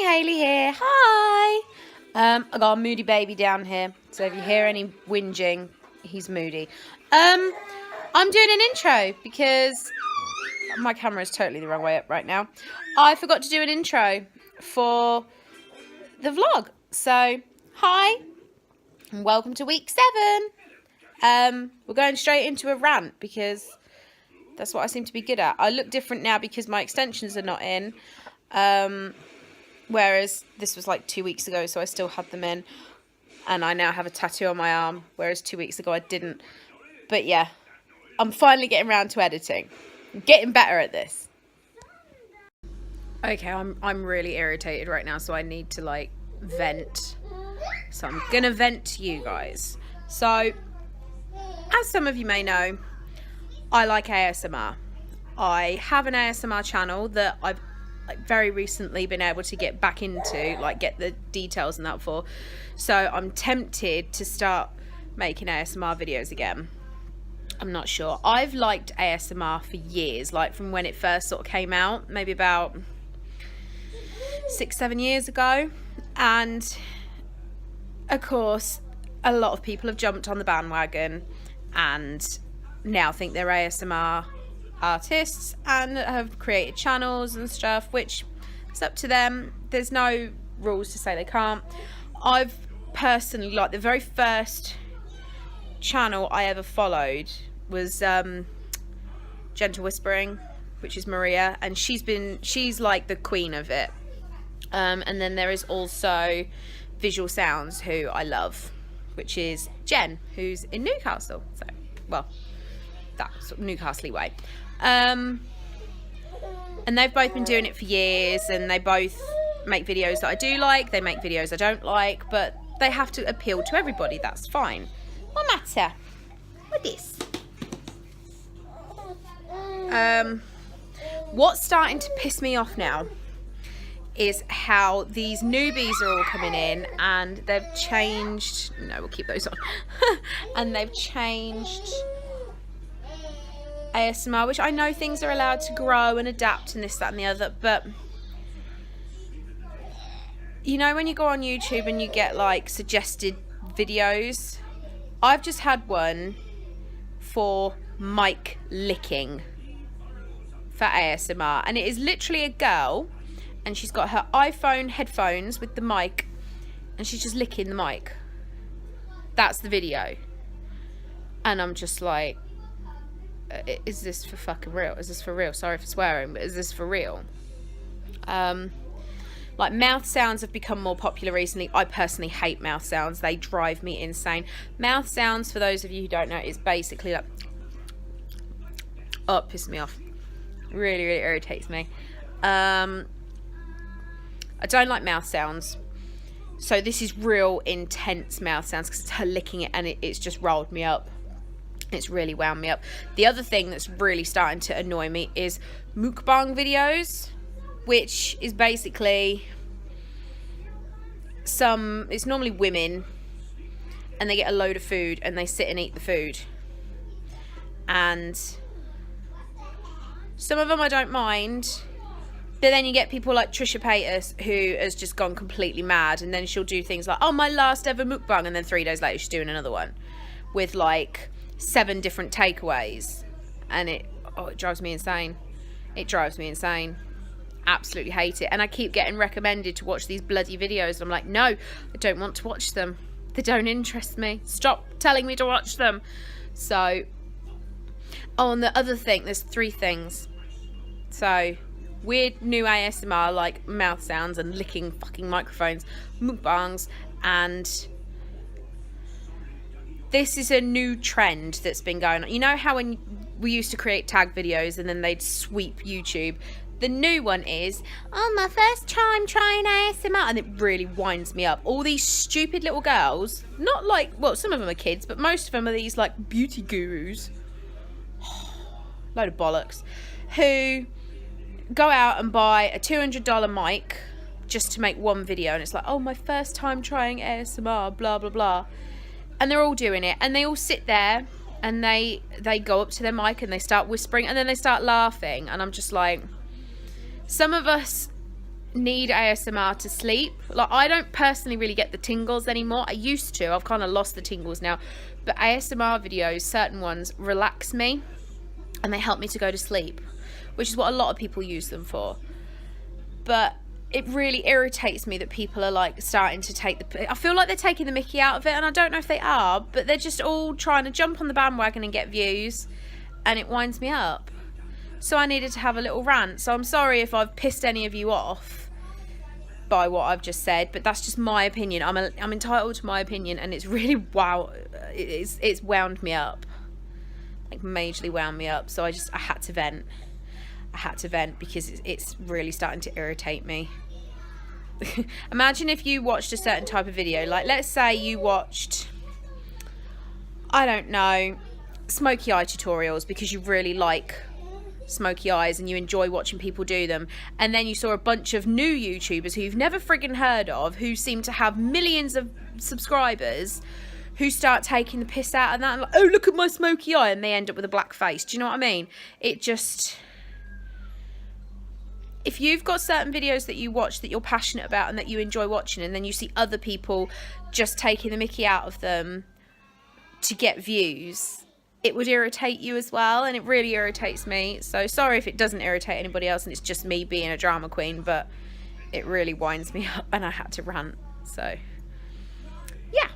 Hayley here. Hi. I got a moody baby down here, so if you hear any whinging, he's moody. I'm doing an intro because my camera is totally the wrong way up right now. I forgot to do an intro for the vlog. So, hi, and welcome to week 7. We're going straight into a rant because that's what I seem to be good at. I look different now because my extensions are not in. Whereas this was like 2 weeks ago, so I still had them in. And I now have a tattoo on my arm, whereas 2 weeks ago I didn't. But yeah, I'm finally getting around to editing. I'm getting better at this. Okay, I'm really irritated right now, so I need to like vent. So I'm gonna vent to you guys. So, as some of you may know, I like ASMR. I have an ASMR channel that I've very recently been able to get back into, like get the details and that for. So I'm tempted to start making ASMR videos again. I'm not sure. I've liked ASMR for years, like from when it first sort of came out, maybe about 6-7 years ago. And of course, a lot of people have jumped on the bandwagon and now think they're ASMR artists and have created channels and stuff, which is up to them. There's no rules to say they can't. I've personally, like, the very first channel I ever followed was Gentle Whispering, which is Maria, and she's like the queen of it. And then there is also Visual Sounds, who I love, which is Jen, who's in Newcastle. So, well, that sort of Newcastle way. And they've both been doing it for years, and they both make videos that I do like, they make videos I don't like, but they have to appeal to everybody. That's fine. What matter? What this? What's starting to piss me off now is how these newbies are all coming in and they've changed, no, we'll keep those on, and they've changed ASMR, which I know things are allowed to grow and adapt and this, that and the other, but you know when you go on YouTube and you get like suggested videos, I've just had one for mic licking for ASMR, and it is literally a girl and she's got her iPhone headphones with the mic and she's just licking the mic. That's the video. And I'm just like, is this for fucking real? Is this for real? Sorry for swearing, but is this for real? Like, mouth sounds have become more popular recently. I personally hate mouth sounds. They drive me insane. Mouth sounds, for those of you who don't know, is basically like, oh, it pisses me off. Really, really irritates me. I don't like mouth sounds. So this is real intense mouth sounds because it's her licking it, and it's just rolled me up. It's really wound me up. The other thing that's really starting to annoy me is mukbang videos, which is basically it's normally women, and they get a load of food and they sit and eat the food. And some of them I don't mind, but then you get people like Trisha Paytas, who has just gone completely mad, and then she'll do things like, oh, my last ever mukbang, and then 3 days later she's doing another one with like 7 different takeaways, and it drives me insane. It drives me insane. Absolutely hate it. And I keep getting recommended to watch these bloody videos, and I'm like, no, I don't want to watch them. They don't interest me. Stop telling me to watch them. So, oh, and the other thing, there's 3 things. So, weird new ASMR, like mouth sounds and licking fucking microphones, mukbangs, and this is a new trend that's been going on. You know how when we used to create tag videos and then they'd sweep YouTube? The new one is, oh, my first time trying ASMR, and it really winds me up. All these stupid little girls, not like, well, some of them are kids, but most of them are these like beauty gurus, load of bollocks, who go out and buy a $200 mic just to make one video, and it's like, oh, my first time trying ASMR, blah blah blah. And they're all doing it, and they all sit there and they go up to their mic and they start whispering, and then they start laughing, and I'm just like, some of us need ASMR to sleep. Like, I don't personally really get the tingles anymore. I used to. I've kind of lost the tingles now. But ASMR videos, certain ones, relax me and they help me to go to sleep, which is what a lot of people use them for. But it really irritates me that people are like starting to take the... I feel like they're taking the mickey out of it, and I don't know if they are, but they're just all trying to jump on the bandwagon and get views, and it winds me up. So I needed to have a little rant. So I'm sorry if I've pissed any of you off by what I've just said, but that's just my opinion. I'm entitled to my opinion, and it's really it's wound me up, like majorly wound me up. So I had to vent. I had to vent because it's really starting to irritate me. Imagine if you watched a certain type of video, like let's say you watched, I don't know, smoky eye tutorials because you really like smoky eyes and you enjoy watching people do them, and then you saw a bunch of new YouTubers who you've never friggin' heard of, who seem to have millions of subscribers, who start taking the piss out of that and like, oh, look at my smoky eye, and they end up with a black face. Do you know what I mean? It just... If you've got certain videos that you watch that you're passionate about and that you enjoy watching, and then you see other people just taking the mickey out of them to get views, it would irritate you as well, and it really irritates me. So sorry if it doesn't irritate anybody else and it's just me being a drama queen, but it really winds me up and I had to rant. So yeah.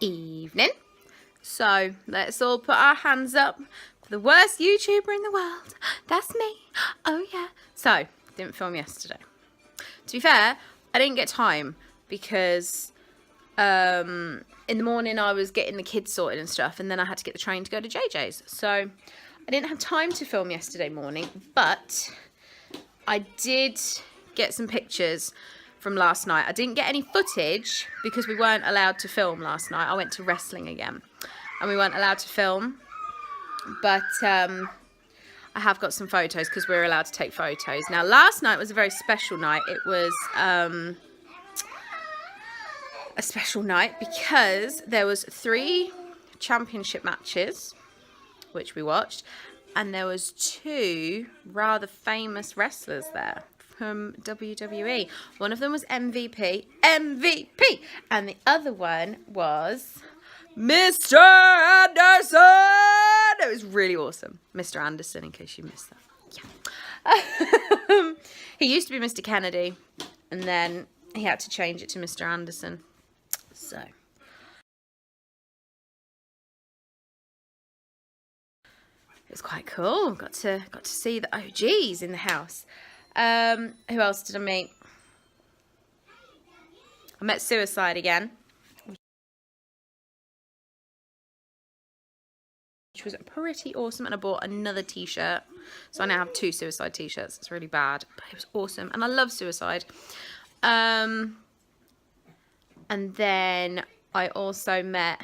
Evening. So let's all put our hands up for the worst YouTuber in the world. That's me. Oh yeah. So didn't film yesterday. To be fair, I didn't get time because in the morning I was getting the kids sorted and stuff, and then I had to get the train to go to JJ's. So I didn't have time to film yesterday morning, but I did get some pictures from last night. I didn't get any footage because we weren't allowed to film last night. I went to wrestling again and we weren't allowed to film, but I have got some photos because we're allowed to take photos. Now last night was a very special night. It was a special night because there was 3 championship matches which we watched, and there was 2 rather famous wrestlers there from WWE. One of them was MVP, and the other one was Mr. Anderson. It was really awesome. Mr. Anderson, in case you missed that. Yeah. He used to be Mr. Kennedy, and then he had to change it to Mr. Anderson. So it was quite cool. Got to see the OGs in the house. Who else did I meet? I met Suicide again, which was pretty awesome, and I bought another t-shirt, so I now have 2 Suicide t-shirts. It's really bad, but it was awesome, and I love Suicide. And then I also met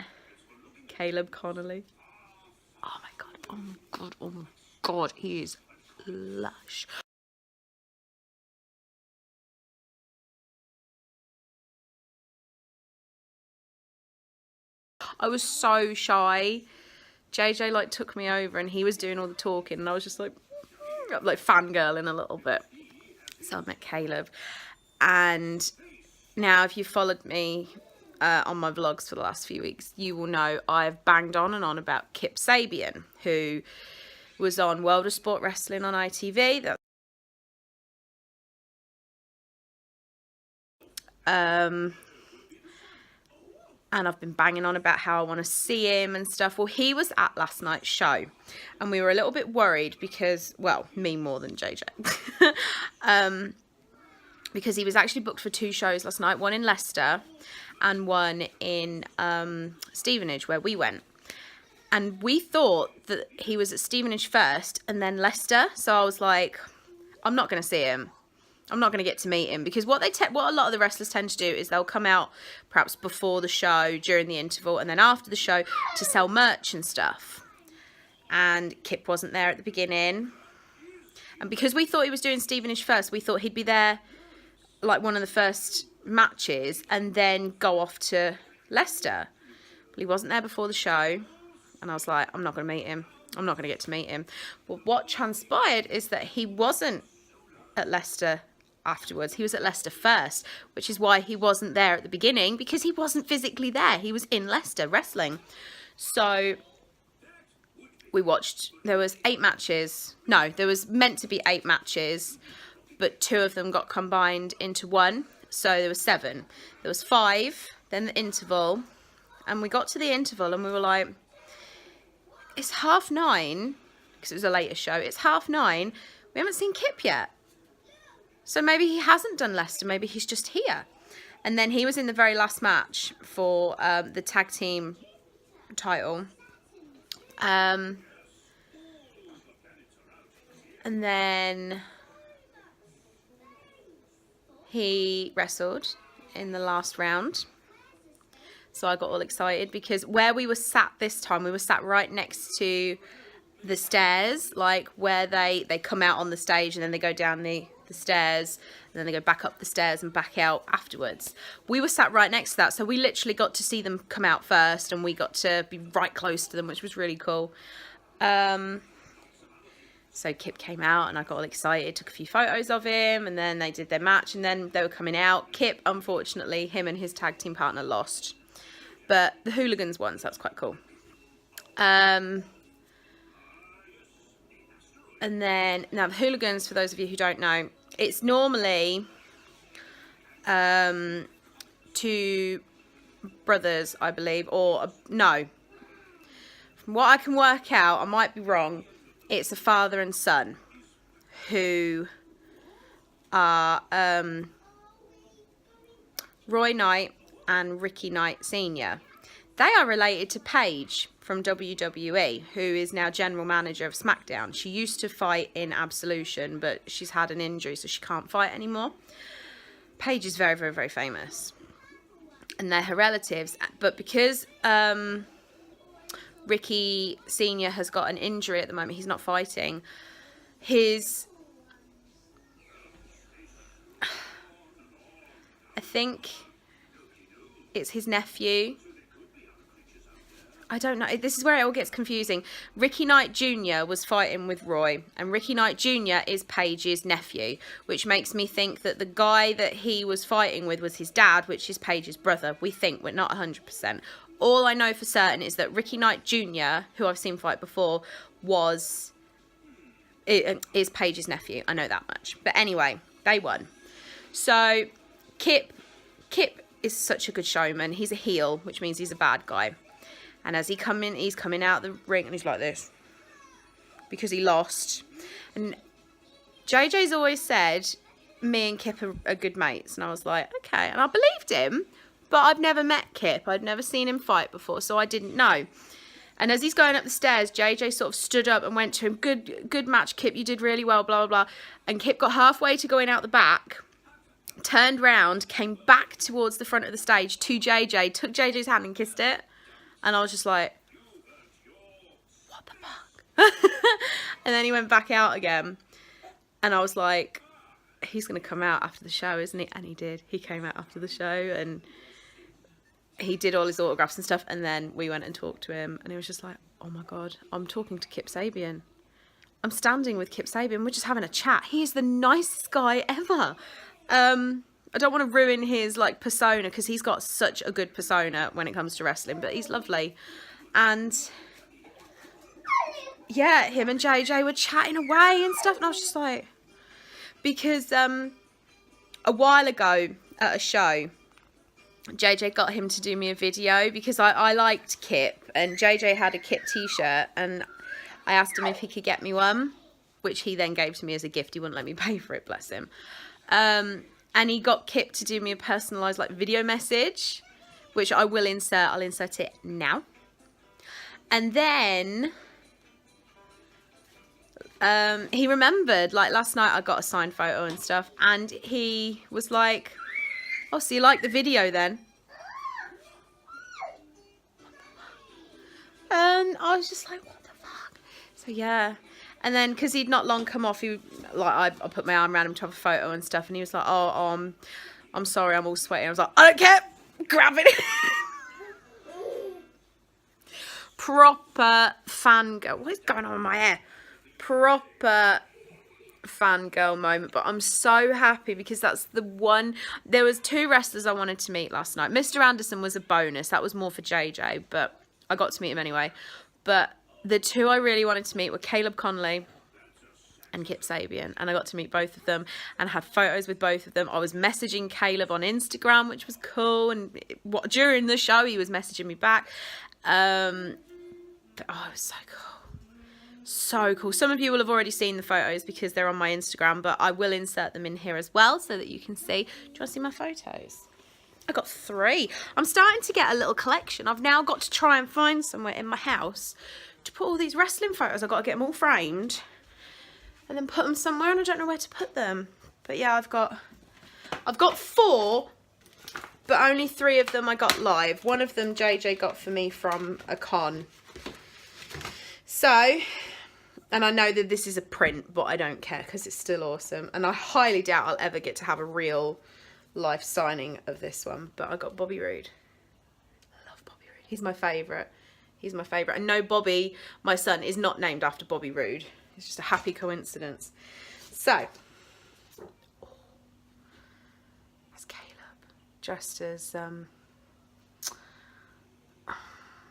Caleb Konley. Oh my god, oh my god, oh my god, he is lush. I was so shy. JJ like took me over and he was doing all the talking, and I was just like fangirling a little bit. So I met Caleb, and now if you followed me on my vlogs for the last few weeks, you will know I've banged on and on about Kip Sabian, who was on World of Sport Wrestling on ITV. And I've been banging on about how I want to see him and stuff. Well, he was at last night's show, and we were a little bit worried because, well, me more than JJ, because he was actually booked for 2 shows last night, one in Leicester and one in Stevenage, where we went. And we thought that he was at Stevenage first and then Leicester. So I was like, I'm not going to see him. I'm not going to get to meet him, because what a lot of the wrestlers tend to do is they'll come out perhaps before the show, during the interval, and then after the show to sell merch and stuff. And Kip wasn't there at the beginning. And because we thought he was doing Stevenage first, we thought he'd be there like one of the first matches and then go off to Leicester. But he wasn't there before the show. And I was like, I'm not going to meet him. I'm not going to get to meet him. Well, what transpired is that he wasn't at Leicester afterwards. He was at Leicester first, which is why he wasn't there at the beginning, because he wasn't physically there. He was in Leicester wrestling. So we watched, there was 8 matches. No, there was meant to be 8 matches, but 2 of them got combined into 1. So there was 7. There was 5, then the interval. And we got to the interval and we were like, it's 9:30, because it was a later show. It's 9:30. We haven't seen Kip yet. So maybe he hasn't done Leicester. Maybe he's just here. And then he was in the very last match for the tag team title. And then he wrestled in the last round. So I got all excited because where we were sat this time, we were sat right next to the stairs, like where they come out on the stage and then they go down the stairs and then they go back up the stairs and back out afterwards. We were sat right next to that, so we literally got to see them come out first and we got to be right close to them, which was really cool. So Kip came out and I got all excited, took a few photos of him, and then they did their match and then they were coming out. Kip, unfortunately, him and his tag team partner lost. But the Hooligans won, so that's quite cool. And then, now the Hooligans, for those of you who don't know, it's normally 2 brothers, I believe, or no. From what I can work out, I might be wrong, it's a father and son who are Roy Knight and Ricky Knight Sr. They are related to Paige from WWE, who is now general manager of SmackDown. She used to fight in Absolution, but she's had an injury, so she can't fight anymore. Paige is very, very, very famous. And they're her relatives. But because Ricky Sr. has got an injury at the moment, he's not fighting, I think it's his nephew. I don't know. This is where it all gets confusing. Ricky Knight Jr. was fighting with Roy, and Ricky Knight Jr. is Paige's nephew, which makes me think that the guy that he was fighting with was his dad, which is Paige's brother. We think, we're not 100%. All I know for certain is that Ricky Knight Jr., who I've seen fight before, is Paige's nephew. I know that much. But anyway, they won. So Kip is such a good showman. He's a heel, which means he's a bad guy. And as he's coming out the ring and he's like this because he lost. And JJ's always said me and Kip are good mates. And I was like, okay. And I believed him, but I've never met Kip. I'd never seen him fight before, so I didn't know. And as he's going up the stairs, JJ sort of stood up and went to him, good match, Kip. You did really well, blah, blah, blah. And Kip got halfway to going out the back, turned round, came back towards the front of the stage to JJ, took JJ's hand and kissed it. And I was just like, what the fuck? And then he went back out again. And I was like, he's going to come out after the show, isn't he? And he did. He came out after the show and he did all his autographs and stuff. And then we went and talked to him. And he was just like, oh my God, I'm talking to Kip Sabian. I'm standing with Kip Sabian. We're just having a chat. He is the nicest guy ever. I don't want to ruin his like persona because he's got such a good persona when it comes to wrestling, but he's lovely. And yeah, him and JJ were chatting away and stuff, and I was just like, because a while ago at a show, JJ got him to do me a video because I liked Kip, and JJ had a Kip t-shirt, and I asked him if he could get me one, which he then gave to me as a gift. He wouldn't let me pay for it, bless him. And he got Kip to do me a personalised like video message, which I will insert. I'll insert it now. And then he remembered, like last night I got a signed photo and stuff, and he was like, oh, so you like the video then? And I was just like, what the fuck? So yeah. And then, because he'd not long come off, he like I put my arm around him to have a photo and stuff, and he was like, oh, I'm sorry, I'm all sweaty. I was like, I don't care, grab it. Proper fangirl. What is going on with my hair? Proper fangirl moment. But I'm so happy because that's the one. There was 2 wrestlers I wanted to meet last night. Mr. Anderson was a bonus. That was more for JJ, but I got to meet him anyway. But the 2 I really wanted to meet were Caleb Konley and Kip Sabian, and I got to meet both of them and have photos with both of them. I was messaging Caleb on Instagram, which was cool, and during the show he was messaging me back. But, oh, it was so cool. So cool. Some of you will have already seen the photos because they're on my Instagram, but I will insert them in here as well so that you can see. Do you want to see my photos? I got 3. I'm starting to get a little collection. I've now got to try and find somewhere in my house to put all these wrestling photos. I've got to get them all framed and then put them somewhere, and I don't know where to put them. But yeah, I've got 4, but only 3 of them I got live. One of them JJ got for me from a con. So, and I know that this is a print, but I don't care because it's still awesome. And I highly doubt I'll ever get to have a real life signing of this one. But I got Bobby Roode. I love Bobby Roode. He's my favourite. He's my favourite. And no, Bobby, my son, is not named after Bobby Roode. It's just a happy coincidence. So, that's Caleb, dressed as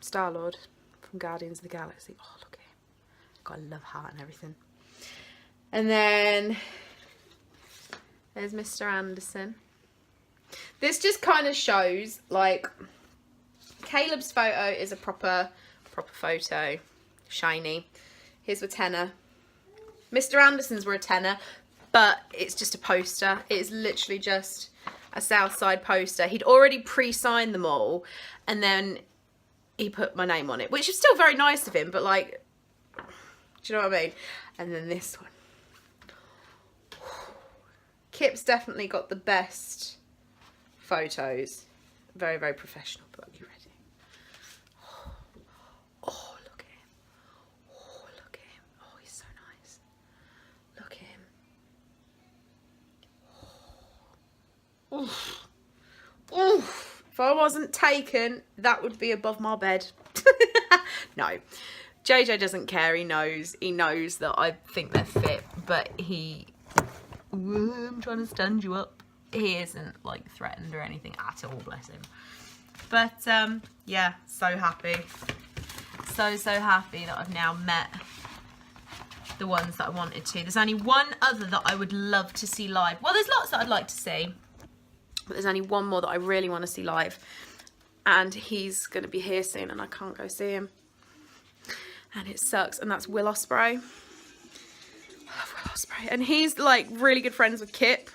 Star-Lord from Guardians of the Galaxy. Oh, look at him. Got a love heart and everything. And then there's Mr. Anderson. This just kind of shows, like, Caleb's photo is a proper photo. Shiny. His were tenner. Mr. Anderson's were a tenner, but it's just a poster. It's literally just a Southside poster. He'd already pre-signed them all, and then he put my name on it, which is still very nice of him, but like, do you know what I mean? And then this one. Kip's definitely got the best photos. Very, very professional, but are you ready? Oh, look at him. Oh, look at him. Oh, he's so nice. Look at him. Oh. Oof. Oof. If I wasn't taken, that would be above my bed. No. JJ doesn't care. He knows that I think they're fit, but I'm trying to stand you up. He isn't like threatened or anything at all, bless him. But yeah, so happy. So happy that I've now met the ones that I wanted to. There's only one other that I would love to see live. Well, there's lots that I'd like to see, but there's only one more that I really want to see live, and he's going to be here soon and I can't go see him, and it sucks. And that's Will Ospreay. I love Will Ospreay, and he's like really good friends with Kip,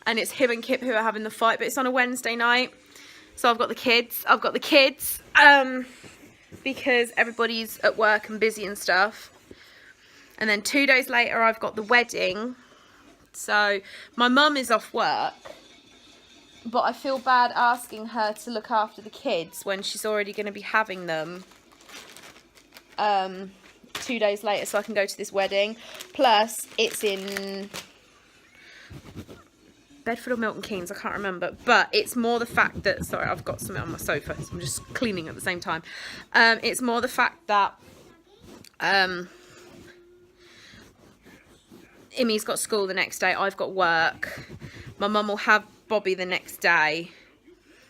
and it's him and Kip who are having the fight, but it's on a Wednesday night. So I've got the kids because everybody's at work and busy and stuff. And then 2 days later I've got the wedding. So my mum is off work, but I feel bad asking her to look after the kids when she's already going to be having them 2 days later, so I can go to this wedding. Plus it's in Bedford or Milton Keynes, I can't remember, but it's more the fact that, sorry, I've got something on my sofa, so I'm just cleaning at the same time. It's more the fact that Imi's got school the next day, I've got work, my mum will have Bobby the next day,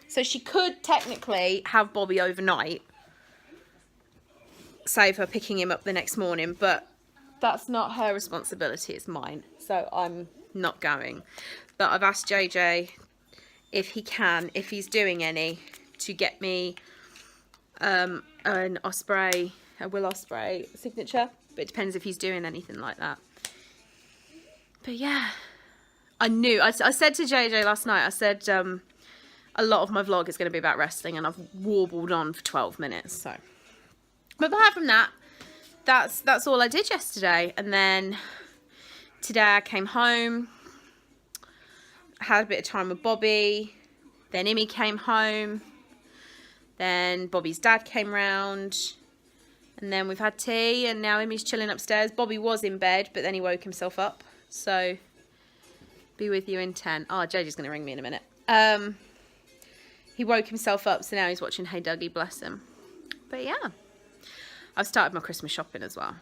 so she could technically have Bobby overnight, save her picking him up the next morning, but that's not her responsibility, it's mine, so I'm not going. But I've asked JJ if he's doing any, to get me a Will Ospreay signature. But it depends if he's doing anything like that. But yeah, I said to JJ last night, I said a lot of my vlog is going to be about wrestling, and I've warbled on for 12 minutes. So, but apart from that, that's all I did yesterday. And then today I came home, had a bit of time with Bobby, then Imi came home, then Bobby's dad came round, and then we've had tea, and now Imi's chilling upstairs. Bobby was in bed, but then he woke himself up So, be with you in 10. Oh, JJ's going to ring me in a minute. He woke himself up, so now he's watching Hey Dougie, bless him. But yeah, I've started my Christmas shopping as well.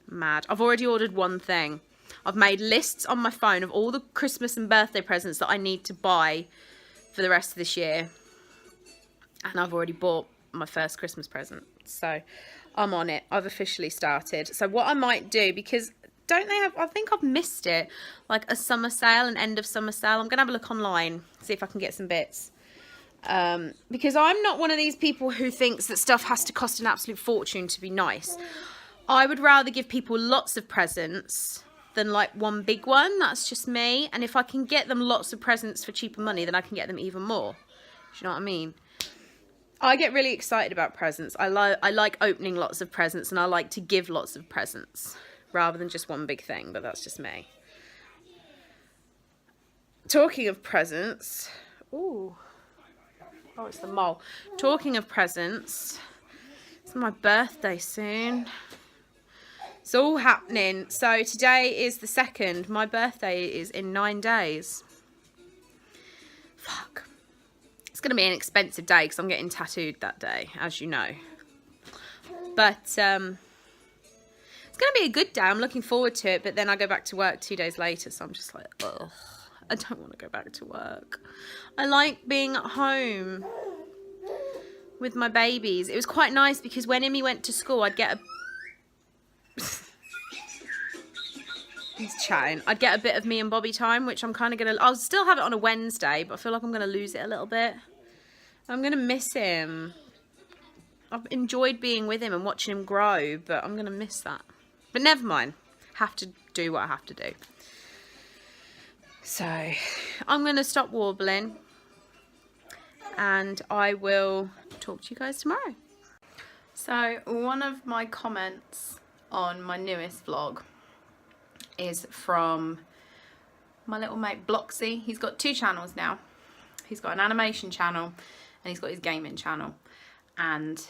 Mad. I've already ordered one thing. I've made lists on my phone of all the Christmas and birthday presents that I need to buy for the rest of this year. And I've already bought my first Christmas present. So I'm on it. I've officially started. So what I might do, because don't they have, I think I've missed it, like a summer sale, an end of summer sale. I'm going to have a look online, see if I can get some bits. Because I'm not one of these people who thinks that stuff has to cost an absolute fortune to be nice. I would rather give people lots of presents than like one big one. That's just me. And if I can get them lots of presents for cheaper money, then I can get them even more. Do you know what I mean? I get really excited about presents. I like opening lots of presents, and I like to give lots of presents rather than just one big thing, but that's just me. Talking of presents, ooh. Oh, it's the mole. Talking of presents, it's my birthday soon. It's all happening. So today is the 2nd. My birthday is in 9 days. Fuck. It's going to be an expensive day because I'm getting tattooed that day, as you know. But it's going to be a good day. I'm looking forward to it. But then I go back to work 2 days later. So I'm just like, ugh. I don't want to go back to work. I like being at home with my babies. It was quite nice because when Emmy went to school, I'd get a... He's chatting. I'd get a bit of me and Bobby time, which I'm kind of going to... I'll still have it on a Wednesday, but I feel like I'm going to lose it a little bit. I'm going to miss him. I've enjoyed being with him and watching him grow, but I'm going to miss that. But never mind. Have to do what I have to do. So, I'm going to stop warbling, and I will talk to you guys tomorrow. So, one of my comments on my newest vlog is from my little mate Bloxy. He's got 2 channels now. He's got an animation channel, and he's got his gaming channel. And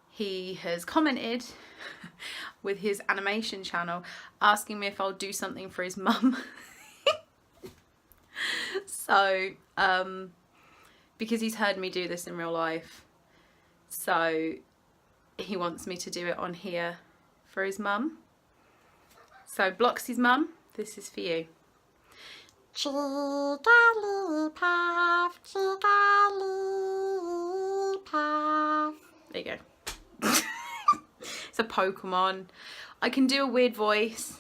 he has commented with his animation channel asking me if I'll do something for his mum. So, because he's heard me do this in real life, so he wants me to do it on here for his mum. So, Bloxy's mum, this is for you. Jigglypuff, Jigglypuff. There you go. It's a Pokemon. I can do a weird voice.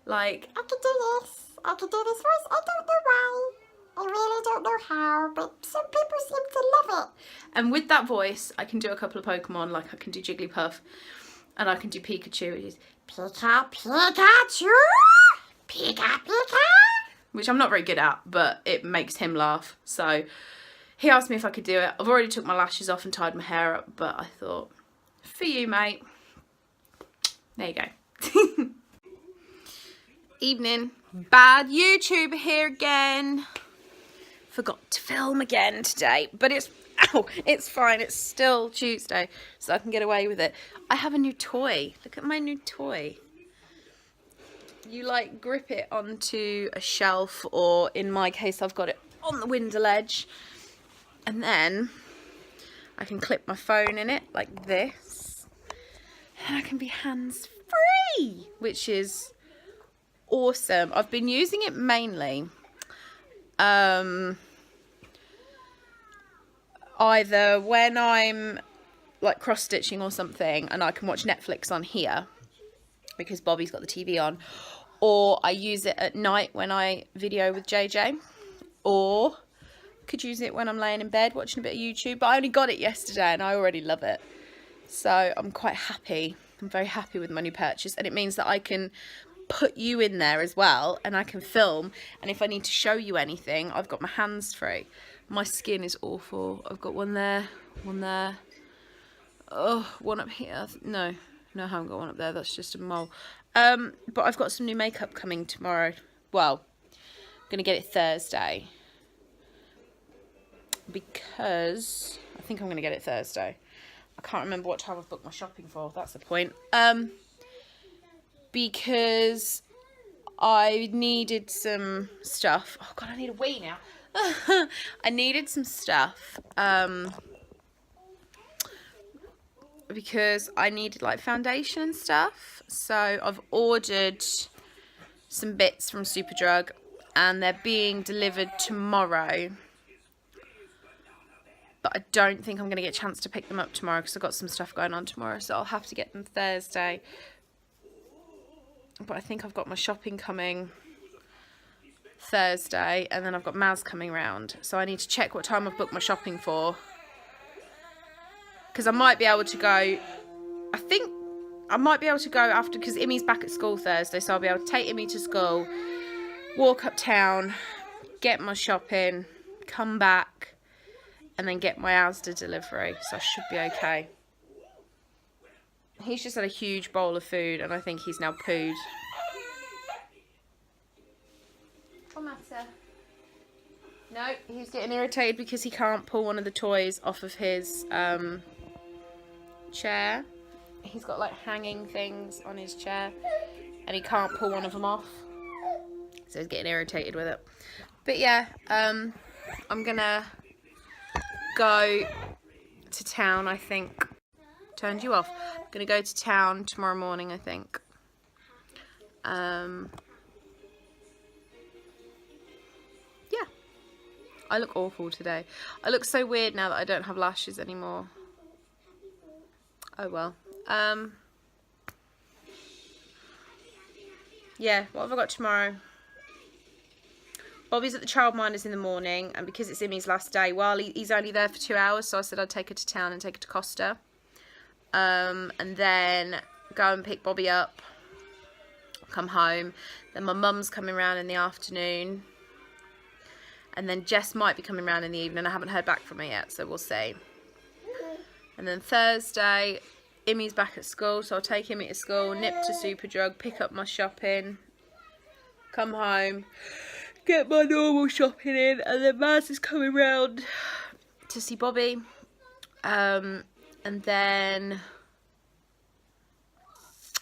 Like, I can do this. I can do this voice. I don't know why. I really don't know how, but some people seem to love it. And with that voice, I can do a couple of Pokemon. Like, I can do Jigglypuff, and I can do Pikachu, which is Pika, Pikachu, Pika, Pika, which I'm not very good at, but it makes him laugh. So he asked me if I could do it. I've already took my lashes off and tied my hair up, but I thought, for you, mate. There you go. Evening. Bad YouTuber here again. Forgot to film again today, but it's fine. It's still Tuesday, so I can get away with it. I have a new toy. Look at my new toy. You like grip it onto a shelf, or in my case I've got it on the window ledge, and then I can clip my phone in it like this, and I can be hands free, which is awesome. I've been using it mainly either when I'm like cross stitching or something and I can watch Netflix on here because Bobby's got the TV on, or I use it at night when I video with JJ, or could use it when I'm laying in bed watching a bit of YouTube. But I only got it yesterday and I already love it, so I'm quite happy. I'm very happy with my new purchase, and it means that I can put you in there as well, and I can film, and if I need to show you anything, I've got my hands free. My skin is awful. I've got one there, oh, one up here. No, I haven't got one up there, that's just a mole. But I've got some new makeup coming tomorrow. Well, I'm gonna get it Thursday, because I think I'm gonna get it Thursday. I can't remember what time I've booked my shopping for, that's the point. Because I needed some stuff. Oh God, I need a wee now. I needed some stuff because I needed like foundation and stuff. So I've ordered some bits from Superdrug and they're being delivered tomorrow. But I don't think I'm going to get a chance to pick them up tomorrow because I've got some stuff going on tomorrow. So I'll have to get them Thursday. But I think I've got my shopping coming Thursday and then I've got Maz coming round. So I need to check what time I've booked my shopping for. Because I might be able to go, I think I might be able to go after, because Immy's back at school Thursday. So I'll be able to take Immy to school, walk uptown, get my shopping, come back, and then get my Asda delivery. So I should be okay. He's just had a huge bowl of food and I think he's now pooed. What's the matter? No, he's getting irritated because he can't pull one of the toys off of his chair. He's got like hanging things on his chair and he can't pull one of them off. So he's getting irritated with it. But yeah, I'm gonna go to town, I think. Turned you off. I'm gonna go to town tomorrow morning, I think. Yeah. I look awful today. I look so weird now that I don't have lashes anymore. Oh well. Yeah, what have I got tomorrow? Bobby's at the childminders in the morning, and because it's Immy's last day, well, he's only there for 2 hours, so I said I'd take her to town and take her to Costa. And then go and pick Bobby up, come home. Then my mum's coming round in the afternoon. And then Jess might be coming round in the evening. I haven't heard back from her yet, so we'll see. And then Thursday, Immy's back at school, so I'll take Immy to school, nip to Superdrug, pick up my shopping, come home, get my normal shopping in, and then Maz is coming round to see Bobby. And then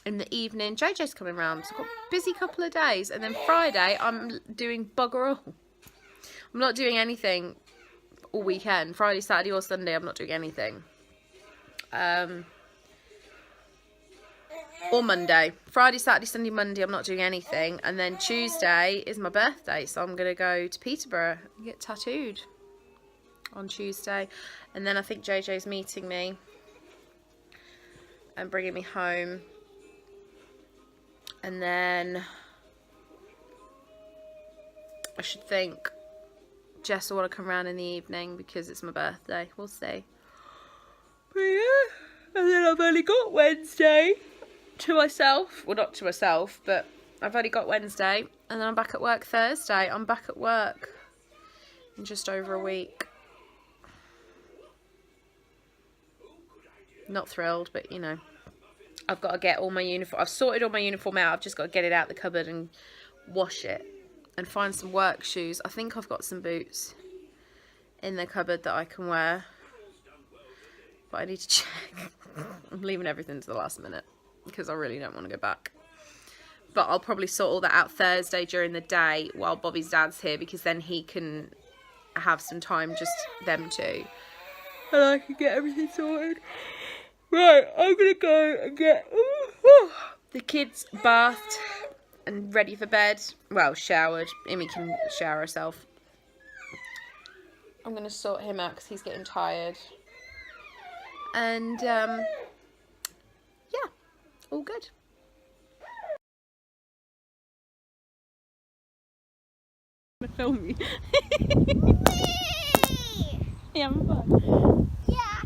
in the evening, JJ's coming round. So I've got a busy couple of days. And then Friday, I'm doing bugger all. I'm not doing anything all weekend. Friday, Saturday or Sunday, I'm not doing anything. Or Monday. Friday, Saturday, Sunday, Monday, I'm not doing anything. And then Tuesday is my birthday. So I'm going to go to Peterborough and get tattooed on Tuesday. And then I think JJ's meeting me and bringing me home. And then I should think Jess will want to come round in the evening because it's my birthday. We'll see. But yeah, and then I've only got Wednesday to myself. Well, not to myself, but I've only got Wednesday. And then I'm back at work Thursday. I'm back at work in just over a week. Not thrilled, but you know, I've got to get all my uniform. I've sorted all my uniform out. I've just got to get it out the cupboard and wash it and find some work shoes. I think I've got some boots in the cupboard that I can wear, but I need to check. I'm leaving everything to the last minute because I really don't want to go back. But I'll probably sort all that out Thursday during the day while Bobby's dad's here, because then he can have some time, just them two, and I can get everything sorted. Right, I'm gonna go and get the kids bathed and ready for bed. Well, showered. Immy can shower herself. I'm gonna sort him out because he's getting tired. And yeah, all good. I'm gonna film you. Yeah, I'm fun. Yeah.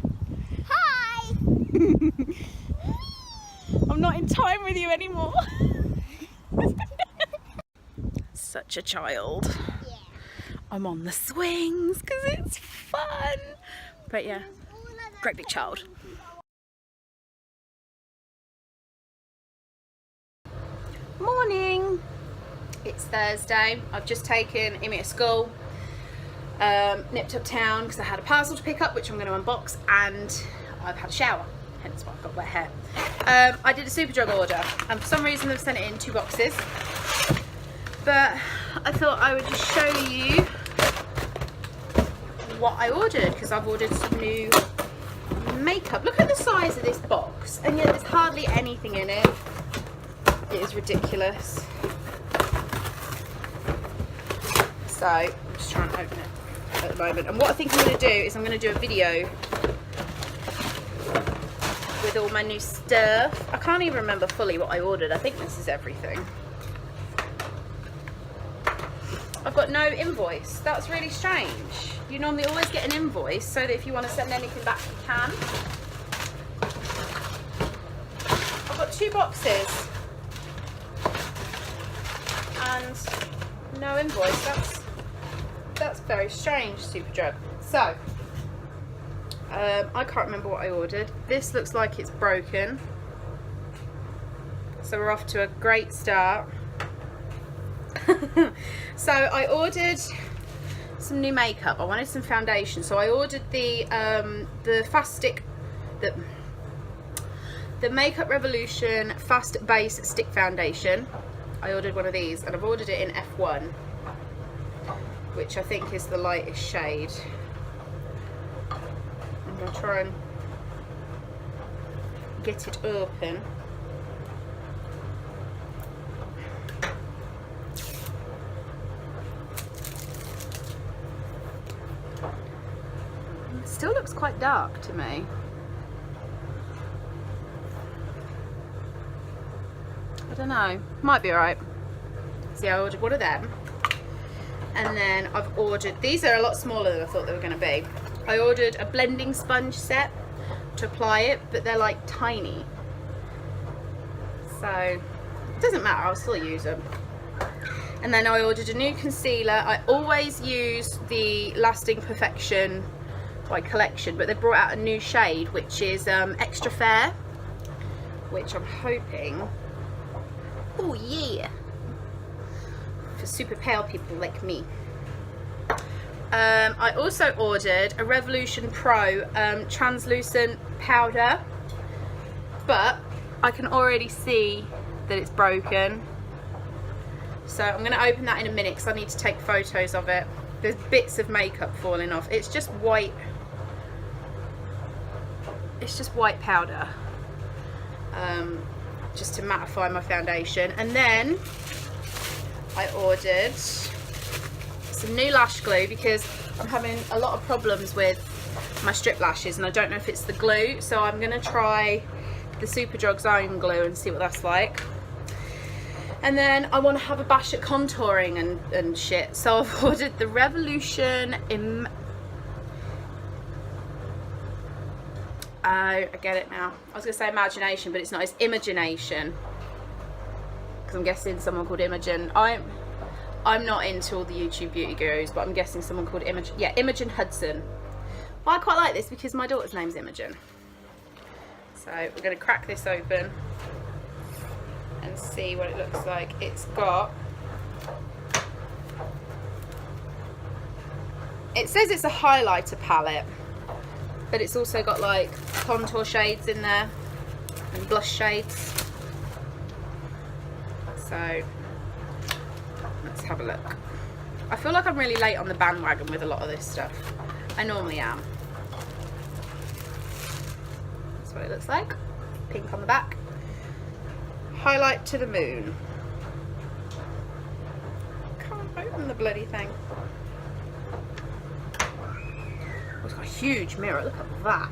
Hi. I'm not in time with you anymore. Such a child. Yeah. I'm on the swings because it's fun. But yeah, great big child. Morning. It's Thursday. I've just taken Immy to school. Nipped uptown because I had a parcel to pick up, which I'm going to unbox, and I've had a shower, hence why I've got wet hair. I did a Superdrug order, and for some reason they've sent it in 2 boxes. But I thought I would just show you what I ordered, because I've ordered some new makeup. Look at the size of this box, and yet there's hardly anything in it. It is ridiculous. So I'm just trying to open it at the moment, and what I think I'm going to do is I'm going to do a video with all my new stuff. I can't even remember fully what I ordered. I think this is everything. I've got no invoice. That's really strange. You normally always get an invoice so that if you want to send anything back, you can. I've got 2 boxes and no invoice. That's very strange, Superdrug. So I can't remember what I ordered. This looks like it's broken, so we're off to a great start. So I ordered some new makeup. I wanted some foundation, so I ordered the Fast Stick, the Makeup Revolution Fast Base Stick Foundation. I ordered one of these, and I've ordered it in F1, which I think is the lightest shade. I'm going to try and get it open. It still looks quite dark to me. I don't know, might be alright. See, I ordered one of them, and then I've ordered, these are a lot smaller than I thought they were going to be. I ordered a blending sponge set to apply it, but they're like tiny, so it doesn't matter, I'll still use them. And then I ordered a new concealer. I always use the Lasting Perfection by Collection, but they brought out a new shade which is Extra Fair, which I'm hoping, oh yeah, for super pale people like me. I also ordered a Revolution Pro translucent powder, but I can already see that it's broken, so I'm going to open that in a minute because I need to take photos of it. There's bits of makeup falling off. It's just white, it's just white powder, just to mattify my foundation. And then I ordered some new lash glue because I'm having a lot of problems with my strip lashes, and I don't know if it's the glue, so I'm going to try the Superdrug's own glue and see what that's like. And then I want to have a bash at contouring and shit, so I've ordered the Revolution I get it now. I was going to say imagination, but it's not, it's Imagination, because I'm guessing someone called Imogen. I'm not into all the YouTube beauty gurus, but I'm guessing someone called Imogen. Yeah, Imogen Hudson. Well, I quite like this because my daughter's name's Imogen. So we're going to crack this open and see what it looks like. It's got, it says it's a highlighter palette, but it's also got like contour shades in there and blush shades. So let's have a look. I feel like I'm really late on the bandwagon with a lot of this stuff. I normally am. That's what it looks like. Pink on the back. Highlight to the moon. Can't open the bloody thing. Oh, it's got a huge mirror, look at that.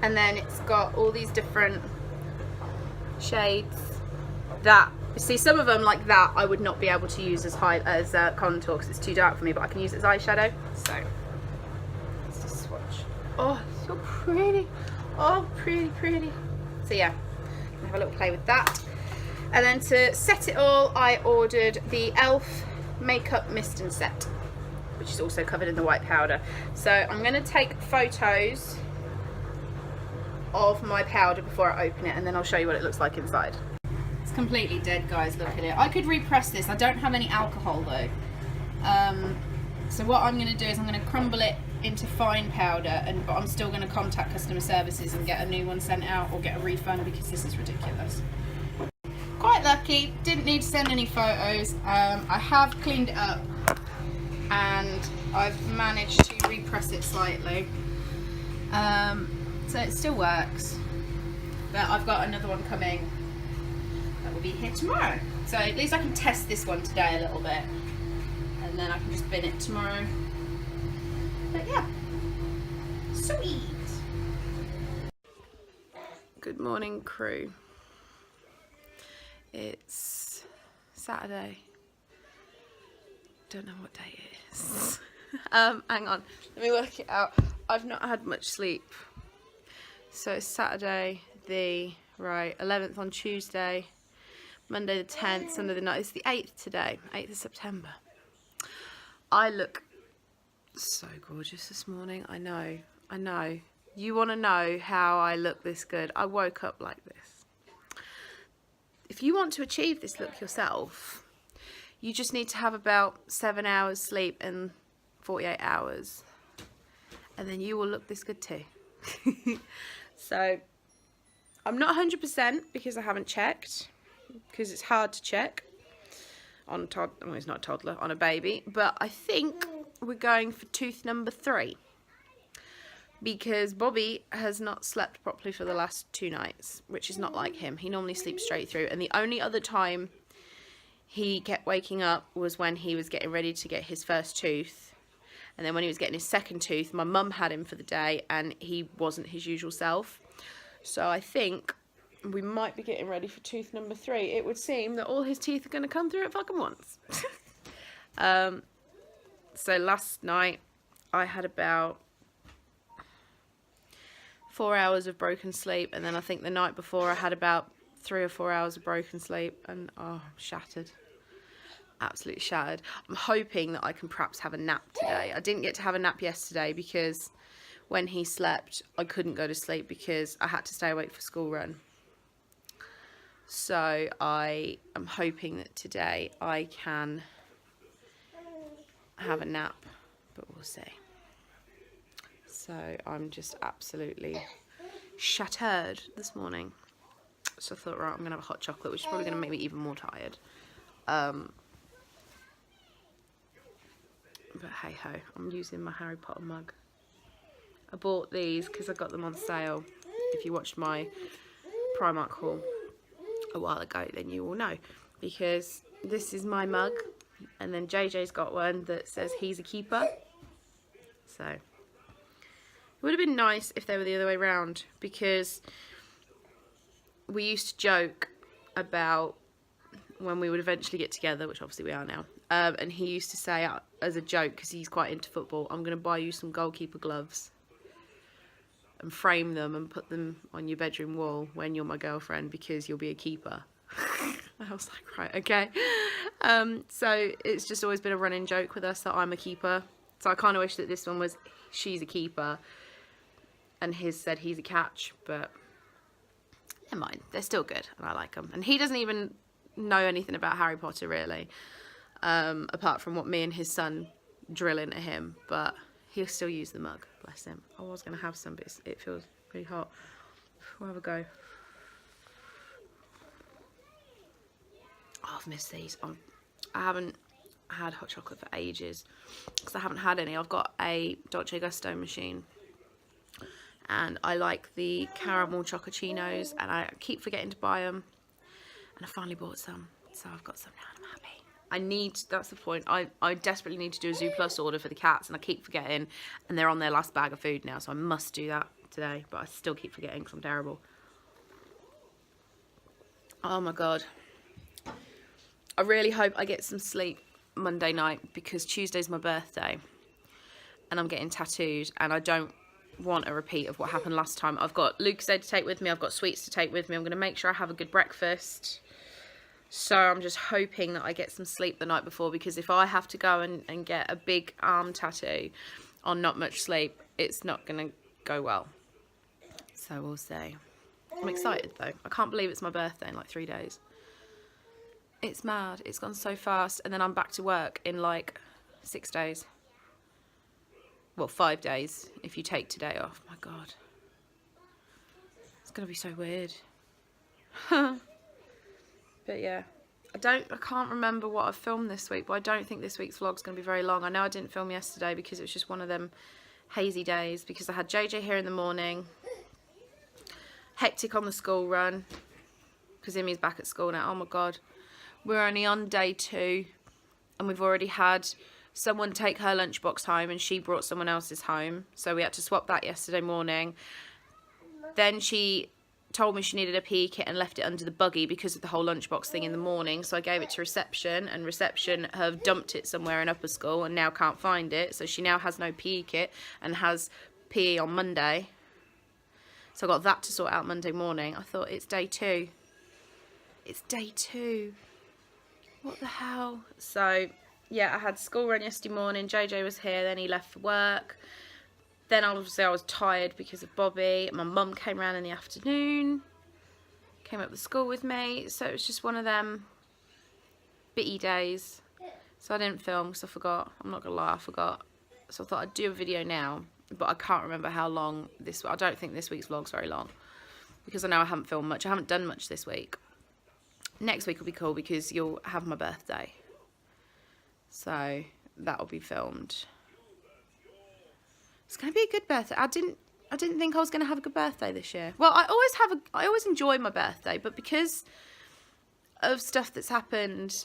And then it's got all these different shades that, see, some of them like that I would not be able to use as contour because it's too dark for me, but I can use it as eyeshadow. So let's just swatch. Oh, so pretty. Oh, pretty. So yeah, have a little play with that. And then to set it all, I ordered the e.l.f. makeup mist and set, which is also covered in the white powder. So I'm going to take photos of my powder before I open it, and then I'll show you what it looks like inside. It's completely dead, guys, look at it. I could repress this. I don't have any alcohol though. So what I'm going to do is I'm going to crumble it into fine powder, but I'm still going to contact customer services and get a new one sent out or get a refund because this is ridiculous. Quite lucky, didn't need to send any photos. I have cleaned it up and I've managed to repress it slightly. So it still works, but I've got another one coming that will be here tomorrow. So at least I can test this one today a little bit and then I can just bin it tomorrow. But yeah, sweet. Good morning, crew. It's Saturday. Don't know what day it is. Hang on, let me work it out. I've not had much sleep. So it's Saturday the 11th on Tuesday, Monday the 10th, Sunday the 9th. It's the 8th today, 8th of September. I look so gorgeous this morning. I know. You want to know how I look this good? I woke up like this. If you want to achieve this look yourself, you just need to have about 7 hours sleep in 48 hours. And then you will look this good too. So, I'm not 100% because I haven't checked. Because it's hard to check on a toddler. Well, it's not a toddler, on a baby. But I think we're going for tooth number 3. Because Bobby has not slept properly for the last 2 nights, which is not like him. He normally sleeps straight through, and the only other time he kept waking up was when he was getting ready to get his first tooth, and then when he was getting his second tooth, my mum had him for the day, and he wasn't his usual self. So I think we might be getting ready for tooth number 3. It would seem that all his teeth are going to come through at fucking once. So last night I had about 4 hours of broken sleep, and then I think the night before I had about 3 or 4 hours of broken sleep, and I'm shattered, absolutely shattered. I'm hoping that I can perhaps have a nap today. I didn't get to have a nap yesterday because when he slept I couldn't go to sleep because I had to stay awake for school run. So I am hoping that today I can have a nap, but we'll see. So I'm just absolutely shattered this morning. So I thought, right, I'm going to have a hot chocolate, which is probably going to make me even more tired. But hey ho, I'm using my Harry Potter mug. I bought these because I got them on sale. If you watched my Primark haul a while ago, then you will know. Because this is my mug, and then JJ's got one that says he's a keeper. So it would have been nice if they were the other way around, because we used to joke about when we would eventually get together, which obviously we are now, and he used to say as a joke, because he's quite into football, I'm going to buy you some goalkeeper gloves and frame them and put them on your bedroom wall when you're my girlfriend, because you'll be a keeper. I was like, right, okay. So it's just always been a running joke with us that I'm a keeper. So I kind of wish that this one was she's a keeper and his said he's a catch, but never mind, they're still good and I like them. And he doesn't even know anything about Harry Potter really, apart from what me and his son drill into him, but he'll still use the mug, bless him. I was going to have some, but it feels really hot. We'll have a go. Oh, I've missed these. I haven't had hot chocolate for ages because I haven't had any. I've got a Dolce Gusto machine and I like the caramel chocolatinos, and I keep forgetting to buy them, and I finally bought some, so I've got some now and I'm happy. That's the point, I desperately need to do a Zoo Plus order for the cats, and I keep forgetting, and they're on their last bag of food now, so I must do that today, but I still keep forgetting because I'm terrible. Oh my god, I really hope I get some sleep Monday night, because Tuesday's my birthday and I'm getting tattooed, and I don't want a repeat of what happened last time. I've got Luke's Day to take with me, I've got sweets to take with me, I'm going to make sure I have a good breakfast. So I'm just hoping that I get some sleep the night before, because if I have to go and get a big arm tattoo on not much sleep, it's not going to go well. So we'll see. I'm excited though. I can't believe it's my birthday in like 3 days. It's mad. It's gone so fast, and then I'm back to work in like 6 days. Well, 5 days if you take today off. My god. It's going to be so weird. But yeah, I can't remember what I've filmed this week, but I don't think this week's vlog's going to be very long. I know I didn't film yesterday because it was just one of them hazy days, because I had JJ here in the morning, hectic on the school run, because Emmy's back at school now. Oh my god, we're only on day 2 and we've already had someone take her lunchbox home and she brought someone else's home, so we had to swap that yesterday morning. Then she told me she needed a PE kit and left it under the buggy because of the whole lunchbox thing in the morning, so I gave it to reception, and reception have dumped it somewhere in upper school and now can't find it, so she now has no PE kit and has PE on Monday. So I got that to sort out Monday morning. I thought, it's day 2. It's day 2. What the hell? So yeah, I had school run yesterday morning. JJ was here, then he left for work. Then obviously I was tired because of Bobby. My mum came round in the afternoon, came up to school with me. So it was just one of them bitty days. So I didn't film because I forgot. I'm not going to lie, I forgot. So I thought I'd do a video now, but I can't remember how long this... I don't think this week's vlog's very long, because I know I haven't filmed much. I haven't done much this week. Next week will be cool because you'll have my birthday. So that'll be filmed. It's going to be a good birthday. I didn't think I was going to have a good birthday this year. Well, I always enjoy my birthday, but because of stuff that's happened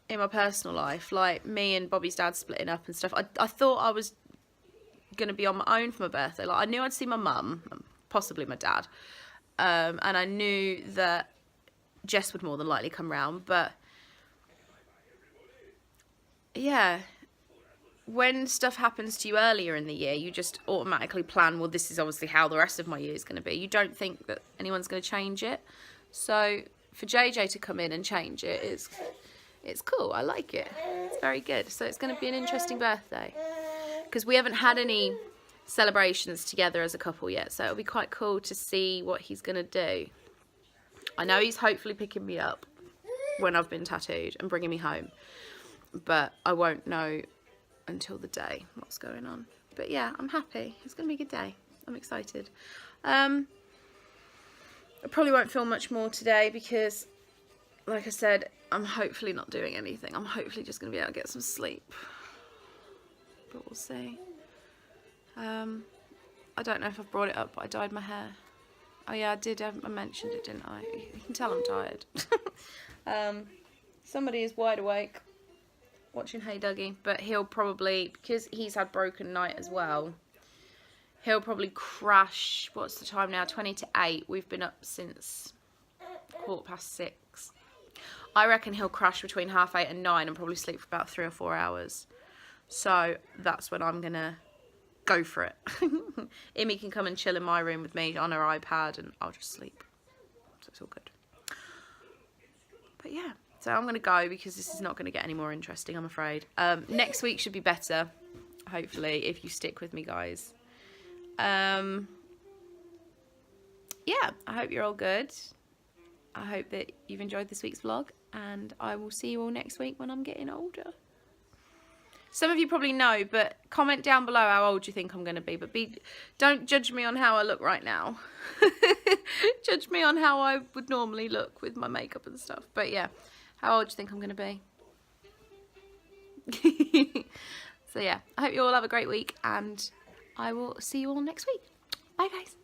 in my personal life, like me and Bobby's dad splitting up and stuff, I thought I was going to be on my own for my birthday. Like, I knew I'd see my mum, possibly my dad, and I knew that Jess would more than likely come round, but yeah, when stuff happens to you earlier in the year, you just automatically plan, well, this is obviously how the rest of my year is going to be. You don't think that anyone's going to change it. So for JJ to come in and change it, it's cool. I like it. It's very good. So it's going to be an interesting birthday, because we haven't had any celebrations together as a couple yet. So it'll be quite cool to see what he's going to do. I know he's hopefully picking me up when I've been tattooed and bringing me home, but I won't know until the day what's going on. But yeah, I'm happy. It's gonna be a good day. I'm excited. I probably won't film much more today because, like I said, I'm hopefully not doing anything. I'm hopefully just gonna be able to get some sleep, but we'll see. I don't know if I've brought it up, but I dyed my hair. Oh yeah, I did. I mentioned it, didn't I? You can tell I'm tired. Somebody is wide awake watching Hey Dougie, but he'll probably, because he's had broken night as well, he'll probably crash. What's the time now? 20 to 8. We've been up since 6:15. I reckon he'll crash between 8:30 and 9 and probably sleep for about 3 or 4 hours. So that's when I'm gonna go for it. Immy can come and chill in my room with me on her iPad and I'll just sleep. So it's all good. But yeah. So I'm going to go because this is not going to get any more interesting, I'm afraid. Next week should be better, hopefully, if you stick with me, guys. Yeah, I hope you're all good. I hope that you've enjoyed this week's vlog, and I will see you all next week when I'm getting older. Some of you probably know, but comment down below how old you think I'm going to be. But don't judge me on how I look right now. Judge me on how I would normally look with my makeup and stuff. But yeah. How old do you think I'm going to be? So yeah, I hope you all have a great week, and I will see you all next week. Bye guys.